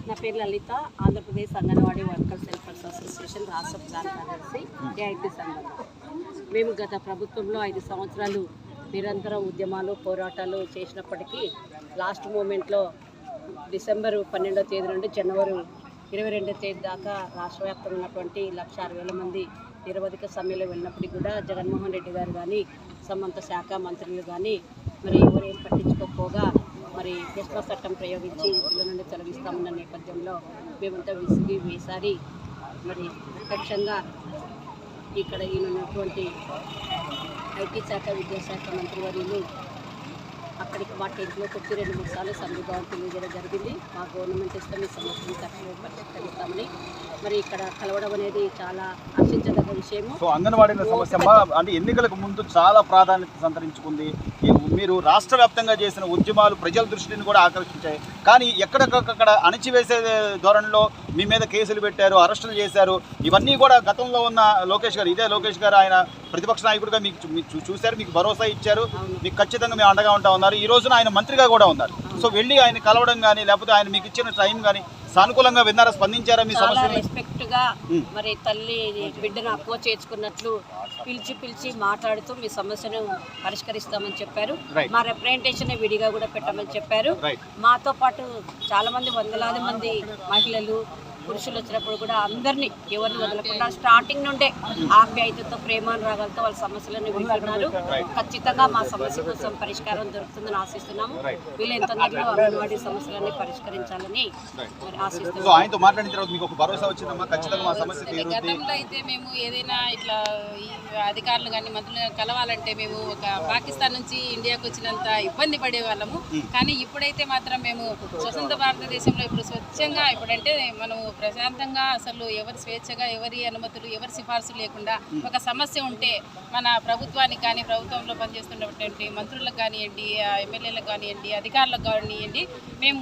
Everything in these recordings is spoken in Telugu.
నా పేరు లలిత, Andhra Pradesh anganwadi workers helpers association రాష్ట్ర ప్రధాన కార్యదర్శి, ఏఐపీ సంఘం. మేము గత ప్రభుత్వంలో 5 సంవత్సరాలు నిరంతర ఉద్యమాలు పోరాటాలు చేసినప్పటికీ లాస్ట్ మూమెంట్లో డిసెంబర్ 12వ తేదీ నుండి జనవరి 22వ తేదీ దాకా రాష్ట్ర వ్యాప్తంగా ఉన్నటువంటి 1,60,000 మంది నిరవధిక సమ్మెలో వెళ్ళినప్పటికీ కూడా జగన్మోహన్ రెడ్డి గారు కానీ సంబంధిత శాఖ మంత్రులు కానీ మరి ఎవరేం పట్టించుకోకపోగా మరి ఎస్మా చట్టం ప్రయోగించి ఇంట్లో నుండి తొలగిస్తామన్న నేపథ్యంలో మేమంతా విసిగి వేసారి మరి ప్రత్యక్షంగా ఇక్కడ ఈయనటువంటి ఐటీ శాఖ విద్యాశాఖ మంత్రివర్యులు అక్కడికి మా టెంట్లోకి వచ్చి 2-3 సార్లు సంఘీభావం తెలియజేయడం జరిగింది. మా గవర్నమెంట్ ఇస్తే మీ సమస్యను తక్షణమే పరిష్కరిస్తామని. మరి ఇక్కడ కలవడం అనేది చాలా హర్షించదగ్గ విషయము. సో అంగన్వాడీల సమస్య అంటే ఎన్నికలకు ముందు చాలా ప్రాధాన్యత సంతరించుకుంది. మీరు రాష్ట్ర వ్యాప్తంగా చేసిన ఉద్యమాలు ప్రజల దృష్టిని కూడా ఆకర్షించాయి. కానీ ఎక్కడికక్కడ అణచివేసే ధోరణిలో మీ మీద కేసులు పెట్టారు, అరెస్టులు చేశారు. ఇవన్నీ కూడా గతంలో ఉన్న లోకేష్ గారు, ఇదే లోకేష్ గారు ఆయన ప్రతిపక్ష నాయకుడిగా మీకు చూశారు, మీకు భరోసా ఇచ్చారు, మీకు ఖచ్చితంగా మేము అండగా ఉంటా ఉన్నారు. ఈ రోజున ఆయన మంత్రిగా కూడా ఉన్నారు. సో వెళ్ళి ఆయన కలవడం కానీ లేకపోతే ఆయన మీకు ఇచ్చిన టైం కానీ సానుకూలంగా విన్నారా, స్పందించారా? మీ సమస్య రెస్పెక్ట్ గా మరి తల్లి బిడ్డను అక్కువ చేర్చుకున్నట్లు పిలిచి మాట్లాడుతూ మీ సమస్యను పరిష్కరిస్తామని చెప్పారు. మా రిప్రజెంటేషన్ విడిగా కూడా పెట్టమని చెప్పారు. మాతో పాటు చాలా మంది వందలాది మంది మహిళలు పురుషులు వచ్చినప్పుడు కూడా అందరినీ ఎవరిని వదలకుండా స్టార్టింగ్ నుండే ఆప్యాయతతో ప్రేమానురాగాలతో వాళ్ళ సమస్యలను వింటున్నారు. ఖచ్చితంగా మా సమస్య కోసం పరిష్కారం దొరుకుతుందని ఆశిస్తున్నాము. వీళ్ళు ఎంత తొందరలో అంగన్వాడీ సమస్యలన్నీ పరిష్కరించాలని ఆశిస్తున్నాము. ఆయనతో మాట్లాడిన తర్వాత మీకు ఒక భరోసా వచ్చిందమ్మా, ఖచ్చితంగా మా సమస్య తీరుతుంది. గతంలో అయితే మేము ఏదైనా ఇట్లా అధికారులు కానీ మంత్రులు కలవాలంటే మేము ఒక పాకిస్తాన్ నుంచి ఇండియాకు వచ్చినంత ఇబ్బంది పడేవాళ్ళము. కానీ ఇప్పుడైతే మాత్రం మేము స్వతంత్ర భారతదేశంలో ఇప్పుడు స్వచ్ఛంగా ఇప్పుడంటే మనం ప్రశాంతంగా అసలు ఎవరి స్వేచ్ఛగా ఎవరి అనుమతులు ఎవరి సిఫార్సు లేకుండా ఒక సమస్య ఉంటే మన ప్రభుత్వానికి కానీ ప్రభుత్వంలో పనిచేస్తున్నటువంటి మంత్రులకు కానివ్వండి, ఎమ్మెల్యేలకు కానివ్వండి, అధికారులకు కానివ్వండి మేము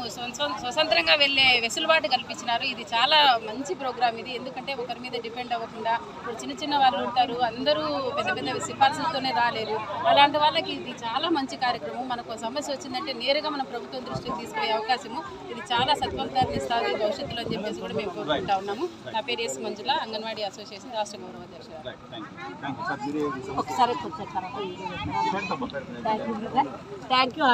స్వతంత్రంగా వెళ్ళే వెసులుబాటు కల్పించినారు. ఇది చాలా మంచి ప్రోగ్రామ్ ఇది. ఎందుకంటే ఒకరి మీద డిపెండ్ అవ్వకుండా ఇప్పుడు చిన్న వాళ్ళు ఉంటారు, అందరూ పెద్ద సిఫార్సులతోనే రాలేరు. అలాంటి వాళ్ళకి ఇది చాలా మంచి కార్యక్రమం. మనకు సమస్య వచ్చిందంటే నేరుగా మన ప్రభుత్వం దృష్టికి తీసుకునే అవకాశము ఇది చాలా సత్ఫలితాన్ని ఇస్తుంది భవిష్యత్తులో అని చెప్పేసి కూడా మేము కోరుకుంటా ఉన్నాము. నా పేరు ఎస్ మంజుల, అంగన్వాడీ అసోసియేషన్ రాష్ట్ర గౌరవ అధ్యక్షురాలు. Thank you.